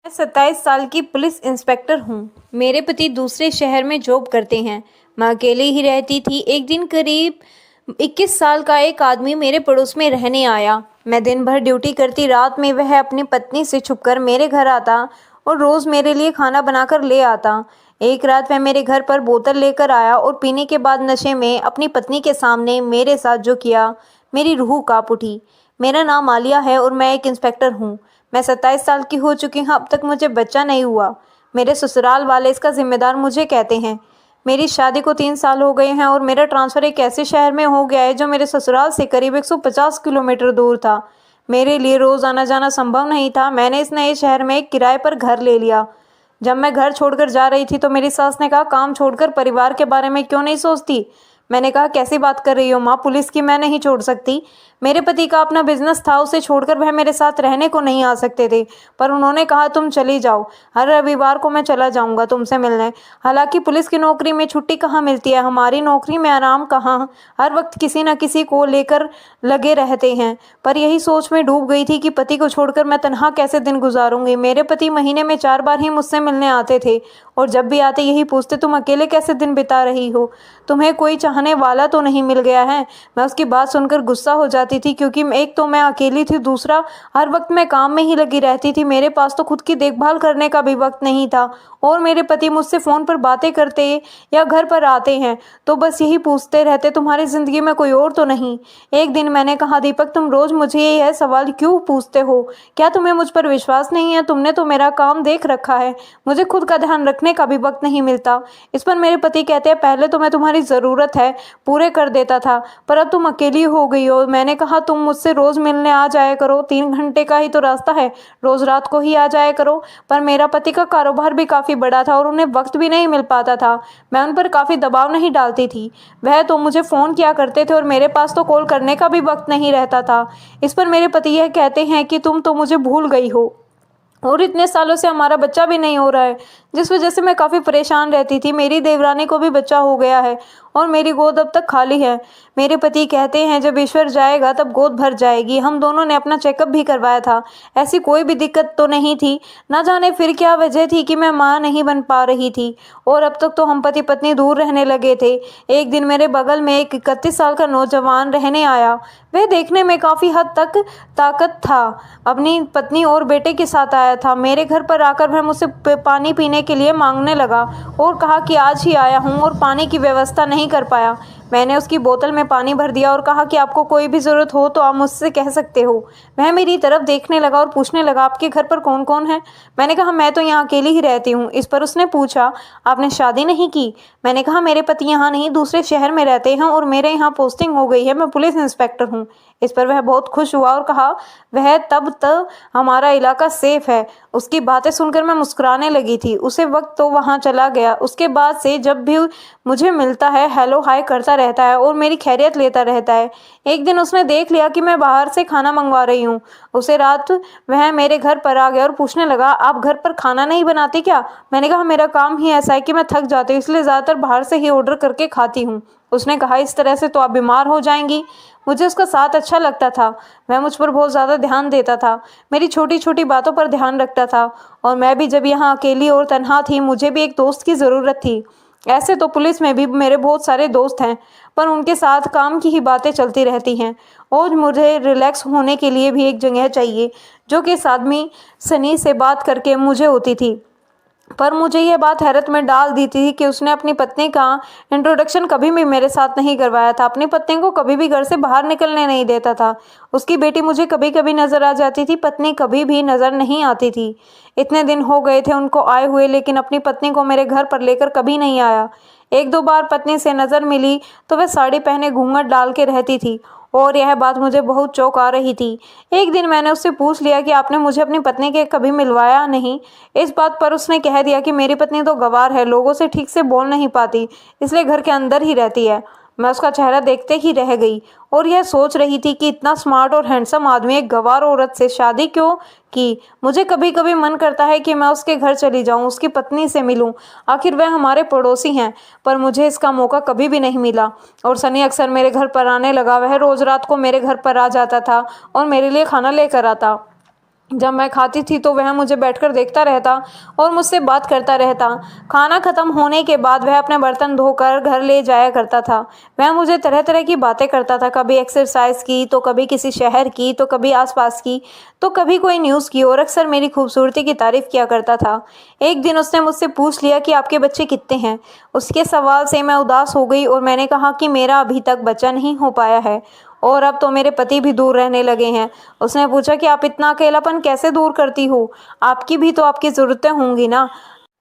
मैं 27 साल की पुलिस इंस्पेक्टर हूँ। मेरे पति दूसरे शहर में जॉब करते हैं। मैं अकेले ही रहती थी। एक दिन करीब 21 साल का एक आदमी मेरे पड़ोस में रहने आया। मैं दिन भर ड्यूटी करती, रात में वह अपनी पत्नी से छुपकर मेरे घर आता और रोज़ मेरे लिए खाना बनाकर ले आता। एक रात वह मेरे घर पर बोतल लेकर आया और पीने के बाद नशे में अपनी पत्नी के सामने मेरे साथ जो किया, मेरी रूह काँप उठी। मेरा नाम आलिया है और मैं एक इंस्पेक्टर हूँ। मैं 27 साल की हो चुकी हूँ, अब तक मुझे बच्चा नहीं हुआ। मेरे ससुराल वाले इसका जिम्मेदार मुझे कहते हैं। मेरी शादी को 3 साल हो गए हैं और मेरा ट्रांसफ़र एक ऐसे शहर में हो गया है जो मेरे ससुराल से करीब 150 किलोमीटर दूर था। मेरे लिए रोज़ आना जाना संभव नहीं था। मैंने इस नए शहर में एक किराए पर घर ले लिया। जब मैं घर छोड़कर जा रही थी तो मेरी सास ने कहा, काम छोड़कर परिवार के बारे में क्यों नहीं सोचती? मैंने कहा, कैसी बात कर रही हो माँ, पुलिस की मैं नहीं छोड़ सकती। मेरे पति का अपना बिजनेस था, उसे छोड़कर वह मेरे साथ रहने को नहीं आ सकते थे, पर उन्होंने कहा तुम चली जाओ, हर रविवार को मैं चला जाऊंगा तुमसे मिलने। हालांकि पुलिस की नौकरी में छुट्टी कहाँ मिलती है, हमारी नौकरी में आराम कहाँ, हर वक्त किसी न किसी को लेकर लगे रहते हैं। पर यही सोच में डूब गई थी कि पति को छोड़कर मैं तनहा कैसे दिन गुजारूंगी। मेरे पति महीने में 4 बार ही मुझसे मिलने आते थे और जब भी आते यही पूछते, तुम अकेले कैसे दिन बिता रही हो, तुम्हें कोई चाहने वाला तो नहीं मिल गया है? मैं उसकी बात सुनकर गुस्सा हो जाती थी, क्योंकि एक तो मैं अकेली थी, दूसरा हर वक्त मैं काम में ही लगी रहती थी। मेरे पास तो खुद की देखभाल करने का भी वक्त नहीं था और मेरे पति मुझसे फ़ोन पर बातें करते या घर पर आते हैं तो बस यही पूछते रहते, तुम्हारी ज़िंदगी में कोई और तो नहीं? एक दिन मैंने कहा, दीपक तुम रोज़ मुझे यह सवाल क्यों पूछते हो? क्या तुम्हें मुझ पर विश्वास नहीं है? तुमने तो मेरा काम देख रखा है, मुझे खुद का ध्यान रखने का भी वक्त नहीं मिलता। इस पर मेरे पति कहते हैं, पहले तो मैं तुम्हारी ज़रूरत है पूरे कर देता था, पर अब तुम अकेली हो गई हो। मैंने कहा, तुम मुझसे रोज़ मिलने आ जाया करो, 3 घंटे का ही तो रास्ता है, रोज़ रात को ही आ जाया करो। पर मेरा पति का कारोबार भी काफ़ी बड़ा था और उन्हें वक्त भी नहीं मिल पाता था। मैं उन पर काफ़ी दबाव नहीं डालती थी, वह तो मुझे फ़ोन किया करते थे और मेरे पास तो कॉल करने का भी वक्त नहीं रहता था। इस पर मेरे पति यह कहते हैं कि तुम तो मुझे भूल गई हो और इतने सालों से हमारा बच्चा भी नहीं हो रहा है, जिस वजह से मैं काफ़ी परेशान रहती थी। मेरी देवरानी को भी बच्चा हो गया है और मेरी गोद अब तक खाली है। मेरे पति कहते हैं जब ईश्वर जाएगा तब गोद भर जाएगी। हम दोनों ने अपना चेकअप भी करवाया था, ऐसी कोई भी दिक्कत तो नहीं थी। ना जाने फिर क्या वजह थी कि मैं माँ नहीं बन पा रही थी और अब तक तो हम पति पत्नी दूर रहने लगे थे। एक दिन मेरे बगल में एक 31 साल का नौजवान रहने आया। वह देखने में काफ़ी हद तक ताकत था, अपनी पत्नी और बेटे के साथ आया था। मेरे घर पर आकर वह मुझसे पानी पीने के लिए मांगने लगा और कहा कि आज ही आया हूँ और पानी की व्यवस्था नहीं कर पाया। मैंने उसकी बोतल में पानी भर दिया और कहा कि आपको कोई भी ज़रूरत हो तो आप मुझसे कह सकते हो। वह मेरी तरफ देखने लगा और पूछने लगा, आपके घर पर कौन कौन है? मैंने कहा, मैं तो यहाँ अकेली ही रहती हूँ। इस पर उसने पूछा, आपने शादी नहीं की? मैंने कहा, मेरे पति यहाँ नहीं, दूसरे शहर में रहते हैं और मेरे यहाँ पोस्टिंग हो गई है, मैं पुलिस इंस्पेक्टर हूँ। इस पर वह बहुत खुश हुआ और कहा, वह तब तक हमारा इलाका सेफ है। उसकी बातें सुनकर मैं मुस्कुराने लगी थी। उसे वक्त तो वहाँ चला गया। उसके बाद से जब भी मुझे मिलता है हेलो हाय करता रहता है और मेरी खैरियत लेता रहता है। एक दिन उसने देख लिया कि मैं बाहर से खाना मंगवा रही हूँ। उसे रात वह मेरे घर पर आ गया और पूछने लगा, आप घर पर खाना नहीं बनाती क्या? मैंने कहा, मेरा काम ही ऐसा है कि मैं थक जाती हूँ, इसलिए ज़्यादातर बाहर से ही ऑर्डर करके खाती हूँ। उसने कहा, इस तरह से तो आप बीमार हो जाएंगी। मुझे उसका साथ अच्छा लगता था। वह मुझ पर बहुत ज़्यादा ध्यान देता था, मेरी छोटी छोटी बातों पर ध्यान रखता था और मैं भी जब यहाँ अकेली और तन्हा थी, मुझे भी एक दोस्त की ज़रूरत थी। ऐसे तो पुलिस में भी मेरे बहुत सारे दोस्त हैं, पर उनके साथ काम की ही बातें चलती रहती हैं और मुझे रिलैक्स होने के लिए भी एक जगह चाहिए, जो कि इस आदमी सनी से बात करके मुझे होती थी। पर मुझे यह बात हैरत में डाल दी थी कि उसने अपनी पत्नी का इंट्रोडक्शन कभी भी मेरे साथ नहीं करवाया था। अपनी पत्नी को कभी भी घर से बाहर निकलने नहीं देता था। उसकी बेटी मुझे कभी कभी नज़र आ जाती थी, पत्नी कभी भी नज़र नहीं आती थी। इतने दिन हो गए थे उनको आए हुए, लेकिन अपनी पत्नी को मेरे घर पर लेकर कभी नहीं आया। 1-2 बार पत्नी से नज़र मिली तो वह साड़ी पहने घूंघट डाल के रहती थी और यह बात मुझे बहुत चौंका रही थी। एक दिन मैंने उससे पूछ लिया कि आपने मुझे अपनी पत्नी के कभी मिलवाया नहीं? इस बात पर उसने कह दिया कि मेरी पत्नी तो गंवार है, लोगों से ठीक से बोल नहीं पाती, इसलिए घर के अंदर ही रहती है। मैं उसका चेहरा देखते ही रह गई और यह सोच रही थी कि इतना स्मार्ट और हैंडसम आदमी एक गंवार औरत से शादी क्यों की। मुझे कभी कभी मन करता है कि मैं उसके घर चली जाऊं, उसकी पत्नी से मिलूं, आखिर वह हमारे पड़ोसी हैं, पर मुझे इसका मौका कभी भी नहीं मिला। और सनी अक्सर मेरे घर पर आने लगा। वह रोज़ रात को मेरे घर पर आ जाता था और मेरे लिए खाना लेकर आता। जब मैं खाती थी तो वह मुझे बैठकर देखता रहता और मुझसे बात करता रहता। खाना खत्म होने के बाद वह अपने बर्तन धोकर घर ले जाया करता था। वह मुझे तरह तरह की बातें करता था, कभी एक्सरसाइज की, तो कभी किसी शहर की, तो कभी आसपास की, तो कभी कोई न्यूज़ की, और अक्सर मेरी खूबसूरती की तारीफ किया करता था। एक दिन उसने मुझसे पूछ लिया कि आपके बच्चे कितने हैं। उसके सवाल से मैं उदास हो गई और मैंने कहा कि मेरा अभी तक बच्चा नहीं हो पाया है और अब तो मेरे पति भी दूर रहने लगे हैं। उसने पूछा कि आप इतना अकेलापन कैसे दूर करती हो, आपकी भी तो आपकी ज़रूरतें होंगी ना।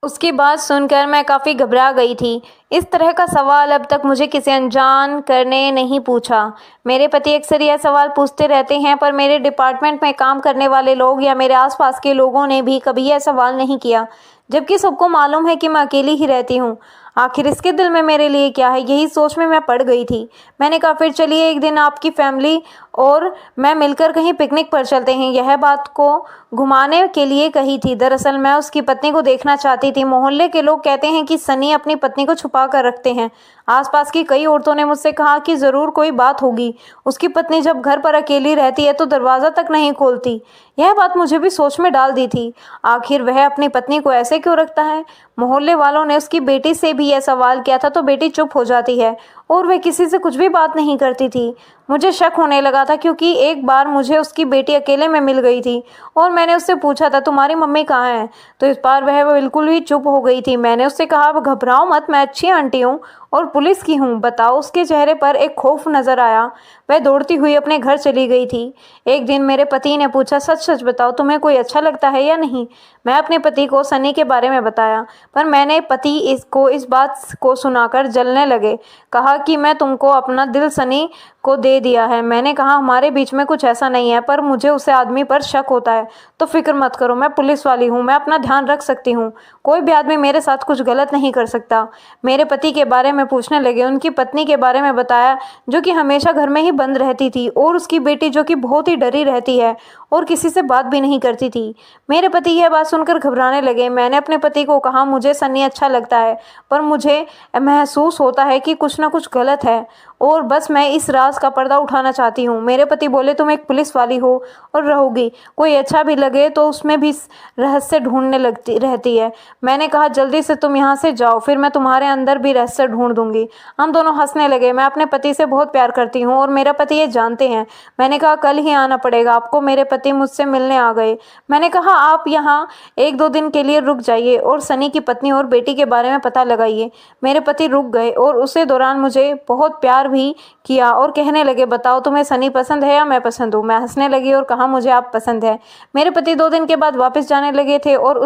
उसकी बात सुनकर मैं काफ़ी घबरा गई थी। इस तरह का सवाल अब तक मुझे किसी अनजान करने नहीं पूछा। मेरे पति अक्सर यह सवाल पूछते रहते हैं, पर मेरे डिपार्टमेंट में काम करने वाले लोग या मेरे आसपास के लोगों ने भी कभी यह सवाल नहीं किया, जबकि सबको मालूम है कि मैं अकेली ही रहती हूँ। आखिर इसके दिल में मेरे लिए क्या है, यही सोच में मैं पड़ गई थी। मैंने कहा, फिर चलिए एक दिन आपकी फैमिली और मैं मिलकर कहीं पिकनिक पर चलते हैं। यह बात को घुमाने के लिए कही थी। दरअसल मैं उसकी पत्नी को देखना चाहती थी। मोहल्ले के लोग कहते हैं कि सनी अपनी पत्नी को छुपा कर रखते हैं। आसपास की कई औरतों ने मुझसे कहा कि ज़रूर कोई बात होगी। उसकी पत्नी जब घर पर अकेली रहती है तो दरवाज़ा तक नहीं खोलती। यह बात मुझे भी सोच में डाल दी थी। आखिर वह अपनी पत्नी को ऐसे क्यों रखता है। मोहल्ले वालों ने उसकी बेटी से भी यह सवाल किया था तो बेटी चुप हो जाती है और वह किसी से कुछ भी बात नहीं करती थी। मुझे शक होने लगा था, क्योंकि एक बार मुझे उसकी बेटी अकेले में मिल गई थी और मैंने उससे पूछा था, तुम्हारी मम्मी कहाँ है। तो इस बार वह बिल्कुल ही चुप हो गई थी। मैंने उससे कहा, घबराओ मत, मैं अच्छी आंटी हूँ और पुलिस की हूँ, बताओ। उसके चेहरे पर एक खौफ नजर आया। वह दौड़ती हुई अपने घर चली गई थी। एक दिन मेरे पति ने पूछा, सच सच बताओ, तुम्हें कोई अच्छा लगता है या नहीं। मैं अपने पति को सनी के बारे में बताया, पर मैंने पति इसको इस बात को सुनाकर जलने लगे। कहा कि मैं तुमको अपना दिल सनी को दे दिया है। मैंने कहा, हमारे बीच में कुछ ऐसा नहीं है, पर मुझे उसे आदमी पर शक होता है। तो फिक्र मत करो, मैं पुलिस वाली हूँ, मैं अपना ध्यान रख सकती हूँ। कोई भी आदमी मेरे साथ कुछ गलत नहीं कर सकता। मेरे पति के बारे में पूछने लगे। उनकी पत्नी के बारे में बताया, जो कि हमेशा घर में ही बंद रहती थी, और उसकी बेटी जो कि बहुत ही डरी रहती है और किसी से बात भी नहीं करती थी। मेरे पति यह बात सुनकर घबराने लगे। मैंने अपने पति को कहा, मुझे सन्नी अच्छा लगता है, पर मुझे महसूस होता है कि कुछ ना कुछ गलत है और बस मैं इस राज का पर्दा उठाना चाहती हूँ। मेरे पति बोले, तुम एक पुलिस वाली हो और रहोगी, कोई अच्छा भी लगे तो उसमें भी रहस्य ढूंढने लगती रहती है। मैंने कहा, जल्दी से तुम यहाँ से जाओ, फिर मैं तुम्हारे अंदर भी रहस्य ढूंढ दूंगी। हम दोनों हंसने लगे। मैं अपने पति से बहुत प्यार करती हूँ और मेरा पति ये जानते हैं। मैंने कहा, कल ही आना पड़ेगा आपको। मेरे पति मुझसे मिलने आ गए। मैंने कहा, आप यहाँ 1-2 दिन के लिए रुक जाइए और सनी की पत्नी और बेटी के बारे में पता लगाइए। मेरे पति रुक गए और उसी दौरान मुझे बहुत प्यार भी किया और कहने लगे, बताओ तुम्हें सनी पसंद है या मैं पसंद हूँ। मैं हंसने लगी और कहा, मुझे आप पसंद है। मेरे पति 2 दिन के बाद वापस जाने लगे थे और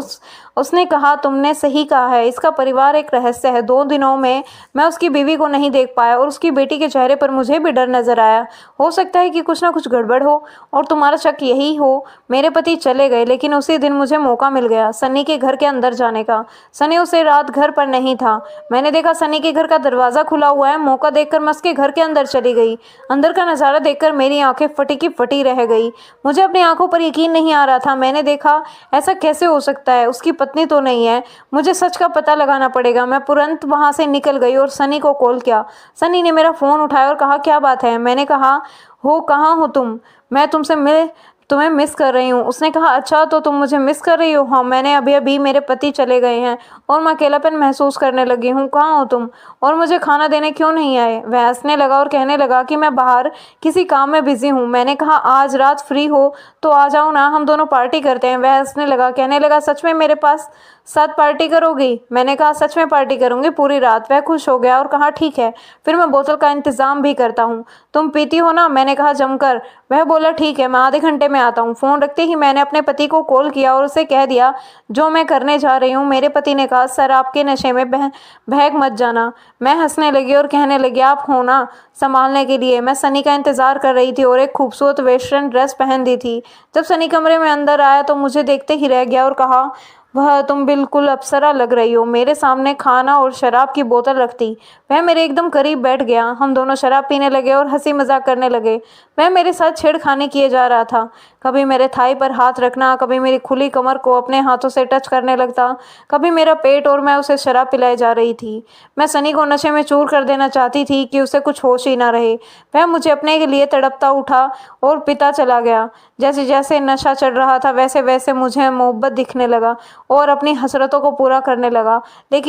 उसने कहा, तुमने सही कहा है, इसका परिवार एक रहस्य है। 2 दिनों में मैं उसकी बीवी को नहीं देख पाया और उसकी बेटी के चेहरे पर मुझे भी डर नजर आया। हो सकता है कि कुछ ना कुछ गड़बड़ हो और तुम्हारा शक यही हो। मेरे पति चले गए, लेकिन उसी दिन मुझे मौका मिल गया सनी के घर के अंदर जाने का। सनी उसे रात घर पर नहीं था। मैंने देखा सनी के घर का दरवाजा खुला हुआ है। मौका देखकर मैं उसके घर के अंदर चली गई। अंदर का नज़ारा देखकर मेरी आंखें फटी की फटी रह गई। मुझे अपनी आंखों पर यकीन नहीं आ रहा था। मैंने देखा, ऐसा कैसे हो सकता है, उसकी पत्नी तो नहीं है। मुझे सच का पता लगाना पड़ेगा। मैं तुरंत वहां से निकल गई और सनी को कॉल किया। सनी ने मेरा फ़ोन उठाया और कहा, क्या बात है। मैंने कहा, हो कहाँ हो तुम, मैं तुम्हें मिस कर रही हूँ। उसने कहा, अच्छा तो तुम मुझे मिस कर रही हो। हाँ, मैंने अभी अभी, मेरे पति चले गए हैं और मैं अकेलापन महसूस करने लगी हूँ। कहाँ हो तुम और मुझे खाना देने क्यों नहीं आए। वह हंसने लगा और कहने लगा कि मैं बाहर किसी काम में बिजी हूँ। मैंने कहा, आज रात फ्री हो तो आ जाओ ना, हम दोनों पार्टी करते हैं। वह हंसने लगा, कहने लगा, सच में मेरे पास साथ पार्टी करोगी। मैंने कहा, सच में पार्टी करूंगी पूरी रात। वह खुश हो गया और कहा, ठीक है, फिर मैं बोतल का इंतजाम भी करता हूँ। तुम पीती हो ना। मैंने कहा, जमकर। वह बोला, ठीक है, मैं आधे घंटे में आता हूँ। फ़ोन रखते ही मैंने अपने पति को कॉल किया और उसे कह दिया जो मैं करने जा रही हूँ। मेरे पति ने कहा, सर आपके नशे में बहक मत जाना। मैं हंसने लगी और कहने लगी, आप हो ना संभालने के लिए। मैं सनी का इंतजार कर रही थी और एक खूबसूरत वेस्टर्न ड्रेस पहन दी थी। जब सनी कमरे में अंदर आया तो मुझे देखते ही रह गया और कहा, वह तुम बिल्कुल अप्सरा लग रही हो। मेरे सामने खाना और शराब की बोतल रखती। वह मेरे एकदम करीब बैठ गया। हम दोनों शराब पीने लगे और हंसी मजाक करने लगे। वह मेरे साथ छेड़खानी किए जा रहा था। कभी मेरे थाई पर हाथ रखना, कभी मेरी खुली कमर को अपने हाथों से टच करने लगता, कभी मेरा पेट, और मैं उसे शराब पिलाई जा रही थी। मैं सनी को नशे में चूर कर देना चाहती थी कि उसे कुछ होश ही ना रहे। वह मुझे अपने के लिए तड़पता उठा और पिता चला गया। जैसे जैसे नशा चढ़ रहा था वैसे वैसे मुझे मोहब्बत दिखने लगा और अपनी हसरतों को पूरा करने लगा। लेकिन